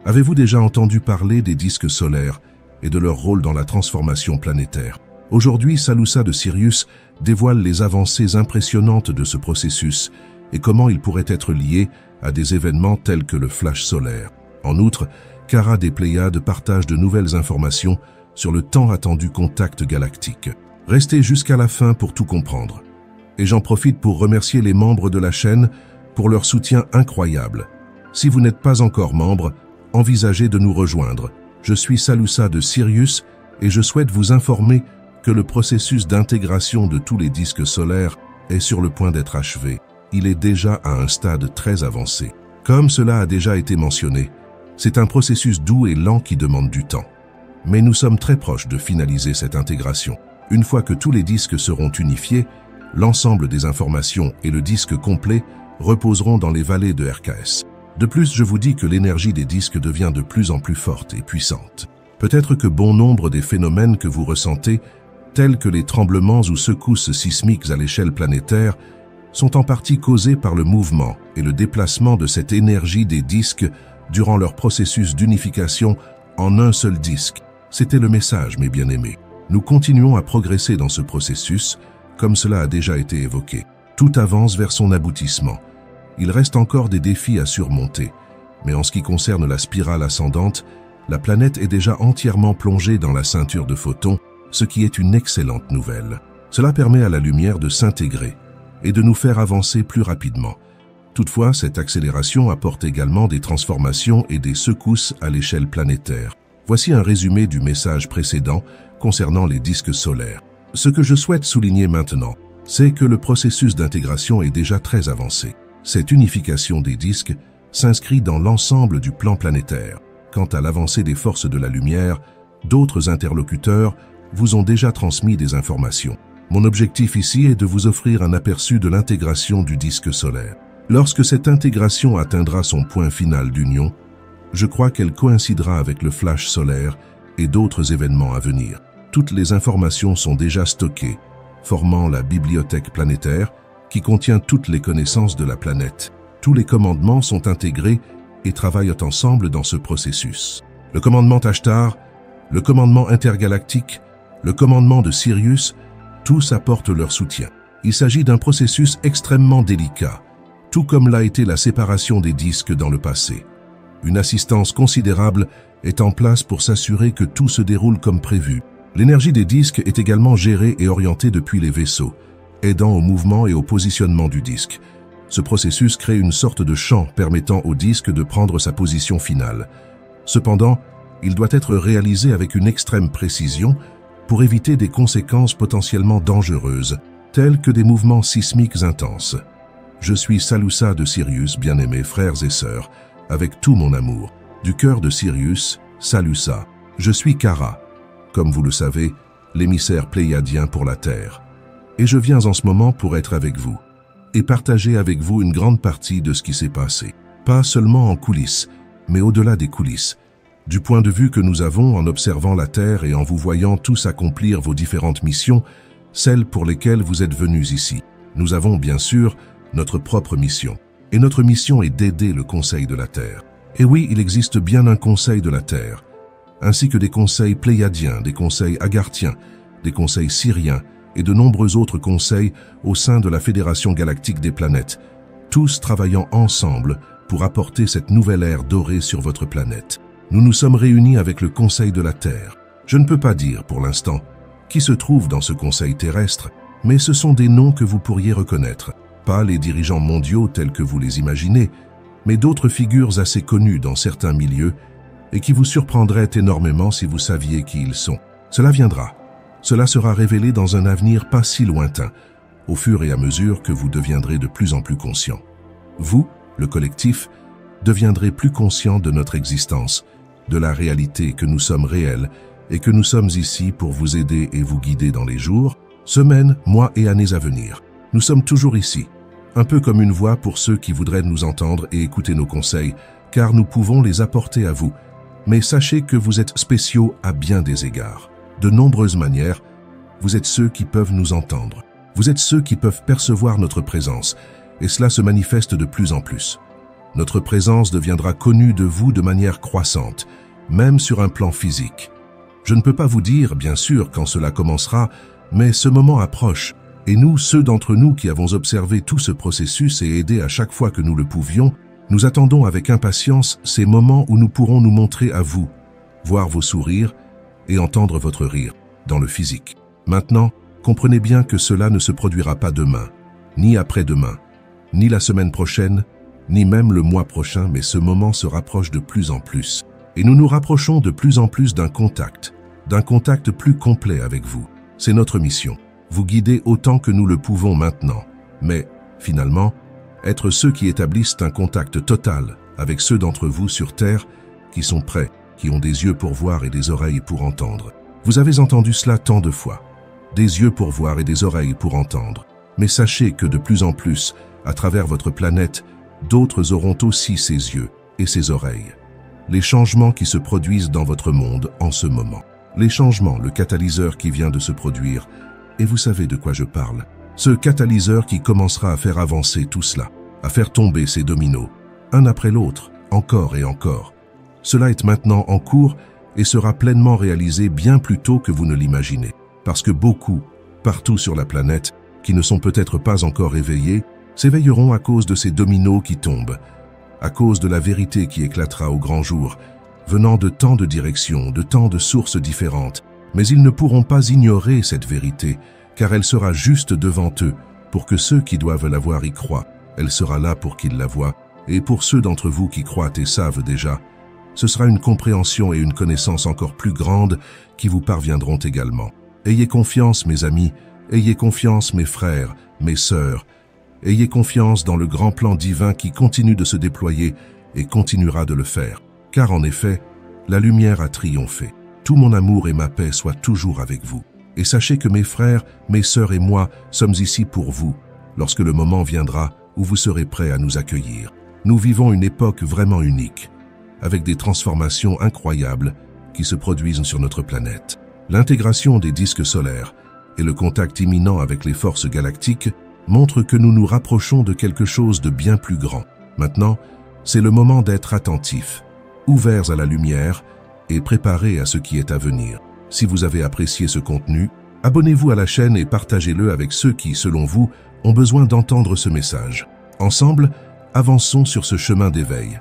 Avez-vous déjà entendu parler des disques solaires et de leur rôle dans la transformation planétaire? Aujourd'hui, Salousa de Sirius dévoile les avancées impressionnantes de ce processus et comment il pourrait être lié à des événements tels que le flash solaire. En outre, Kara des Pléiades partage de nouvelles informations sur le tant attendu contact galactique. Restez jusqu'à la fin pour tout comprendre. Et j'en profite pour remercier les membres de la chaîne pour leur soutien incroyable. Si vous n'êtes pas encore membre, envisagez de nous rejoindre. Je suis Salousa de Sirius et je souhaite vous informer que le processus d'intégration de tous les disques solaires est sur le point d'être achevé. Il est déjà à un stade très avancé. Comme cela a déjà été mentionné, c'est un processus doux et lent qui demande du temps. Mais nous sommes très proches de finaliser cette intégration. Une fois que tous les disques seront unifiés, l'ensemble des informations et le disque complet reposeront dans les vallées de RKS. De plus, je vous dis que l'énergie des disques devient de plus en plus forte et puissante. Peut-être que bon nombre des phénomènes que vous ressentez, tels que les tremblements ou secousses sismiques à l'échelle planétaire, sont en partie causés par le mouvement et le déplacement de cette énergie des disques durant leur processus d'unification en un seul disque. C'était le message, mes bien-aimés. Nous continuons à progresser dans ce processus, comme cela a déjà été évoqué. Tout avance vers son aboutissement. Il reste encore des défis à surmonter, mais en ce qui concerne la spirale ascendante, la planète est déjà entièrement plongée dans la ceinture de photons, ce qui est une excellente nouvelle. Cela permet à la lumière de s'intégrer et de nous faire avancer plus rapidement. Toutefois, cette accélération apporte également des transformations et des secousses à l'échelle planétaire. Voici un résumé du message précédent concernant les disques solaires. Ce que je souhaite souligner maintenant, c'est que le processus d'intégration est déjà très avancé. Cette unification des disques s'inscrit dans l'ensemble du plan planétaire. Quant à l'avancée des forces de la lumière, d'autres interlocuteurs vous ont déjà transmis des informations. Mon objectif ici est de vous offrir un aperçu de l'intégration du disque solaire. Lorsque cette intégration atteindra son point final d'union, je crois qu'elle coïncidera avec le flash solaire et d'autres événements à venir. Toutes les informations sont déjà stockées, formant la bibliothèque planétaire qui contient toutes les connaissances de la planète. Tous les commandements sont intégrés et travaillent ensemble dans ce processus. Le commandement Ashtar, le commandement intergalactique, le commandement de Sirius, tous apportent leur soutien. Il s'agit d'un processus extrêmement délicat, tout comme l'a été la séparation des disques dans le passé. Une assistance considérable est en place pour s'assurer que tout se déroule comme prévu. L'énergie des disques est également gérée et orientée depuis les vaisseaux, aidant au mouvement et au positionnement du disque. Ce processus crée une sorte de champ permettant au disque de prendre sa position finale. Cependant, il doit être réalisé avec une extrême précision pour éviter des conséquences potentiellement dangereuses, telles que des mouvements sismiques intenses. Je suis Salousa de Sirius, bien-aimés frères et sœurs, avec tout mon amour. Du cœur de Sirius, Salousa. Je suis Kara, comme vous le savez, l'émissaire pléiadien pour la Terre. Et je viens en ce moment pour être avec vous et partager avec vous une grande partie de ce qui s'est passé. Pas seulement en coulisses, mais au-delà des coulisses. Du point de vue que nous avons en observant la Terre et en vous voyant tous accomplir vos différentes missions, celles pour lesquelles vous êtes venus ici. Nous avons bien sûr notre propre mission. Et notre mission est d'aider le Conseil de la Terre. Et oui, il existe bien un Conseil de la Terre, ainsi que des conseils pléiadiens, des conseils agarthiens, des conseils syriens et de nombreux autres conseils au sein de la Fédération galactique des planètes, tous travaillant ensemble pour apporter cette nouvelle ère dorée sur votre planète. Nous nous sommes réunis avec le Conseil de la Terre. Je ne peux pas dire, pour l'instant, qui se trouve dans ce Conseil terrestre, mais ce sont des noms que vous pourriez reconnaître. Pas les dirigeants mondiaux tels que vous les imaginez, mais d'autres figures assez connues dans certains milieux et qui vous surprendraient énormément si vous saviez qui ils sont. Cela viendra. Cela sera révélé dans un avenir pas si lointain, au fur et à mesure que vous deviendrez de plus en plus conscient. Vous, le collectif, deviendrez plus conscient de notre existence, de la réalité que nous sommes réels et que nous sommes ici pour vous aider et vous guider dans les jours, semaines, mois et années à venir. Nous sommes toujours ici, un peu comme une voix pour ceux qui voudraient nous entendre et écouter nos conseils, car nous pouvons les apporter à vous. Mais sachez que vous êtes spéciaux à bien des égards. De nombreuses manières, vous êtes ceux qui peuvent nous entendre. Vous êtes ceux qui peuvent percevoir notre présence, et cela se manifeste de plus en plus. Notre présence deviendra connue de vous de manière croissante, même sur un plan physique. Je ne peux pas vous dire, bien sûr, quand cela commencera, mais ce moment approche, et nous, ceux d'entre nous qui avons observé tout ce processus et aidé à chaque fois que nous le pouvions, nous attendons avec impatience ces moments où nous pourrons nous montrer à vous, voir vos sourires et entendre votre rire, dans le physique. Maintenant, comprenez bien que cela ne se produira pas demain, ni après-demain, ni la semaine prochaine, ni même le mois prochain, mais ce moment se rapproche de plus en plus. Et nous nous rapprochons de plus en plus d'un contact plus complet avec vous. C'est notre mission, vous guider autant que nous le pouvons maintenant, mais, finalement, être ceux qui établissent un contact total avec ceux d'entre vous sur Terre qui sont prêts, qui ont des yeux pour voir et des oreilles pour entendre. Vous avez entendu cela tant de fois. Des yeux pour voir et des oreilles pour entendre. Mais sachez que de plus en plus, à travers votre planète, d'autres auront aussi ces yeux et ces oreilles. Les changements qui se produisent dans votre monde en ce moment. Les changements, le catalyseur qui vient de se produire. Et vous savez de quoi je parle. Ce catalyseur qui commencera à faire avancer tout cela, à faire tomber ces dominos, un après l'autre, encore et encore. Cela est maintenant en cours et sera pleinement réalisé bien plus tôt que vous ne l'imaginez. Parce que beaucoup, partout sur la planète, qui ne sont peut-être pas encore éveillés, s'éveilleront à cause de ces dominos qui tombent, à cause de la vérité qui éclatera au grand jour, venant de tant de directions, de tant de sources différentes. Mais ils ne pourront pas ignorer cette vérité, car elle sera juste devant eux, pour que ceux qui doivent la voir y croient. Elle sera là pour qu'ils la voient, et pour ceux d'entre vous qui croient et savent déjà, ce sera une compréhension et une connaissance encore plus grande qui vous parviendront également. Ayez confiance, mes amis, ayez confiance, mes frères, mes sœurs. Ayez confiance dans le grand plan divin qui continue de se déployer et continuera de le faire. Car en effet, la lumière a triomphé. Tout mon amour et ma paix soient toujours avec vous. Et sachez que mes frères, mes sœurs et moi sommes ici pour vous, lorsque le moment viendra où vous serez prêts à nous accueillir. Nous vivons une époque vraiment unique, avec des transformations incroyables qui se produisent sur notre planète. L'intégration des disques solaires et le contact imminent avec les forces galactiques montrent que nous nous rapprochons de quelque chose de bien plus grand. Maintenant, c'est le moment d'être attentifs, ouverts à la lumière et préparés à ce qui est à venir. Si vous avez apprécié ce contenu, abonnez-vous à la chaîne et partagez-le avec ceux qui, selon vous, ont besoin d'entendre ce message. Ensemble, avançons sur ce chemin d'éveil.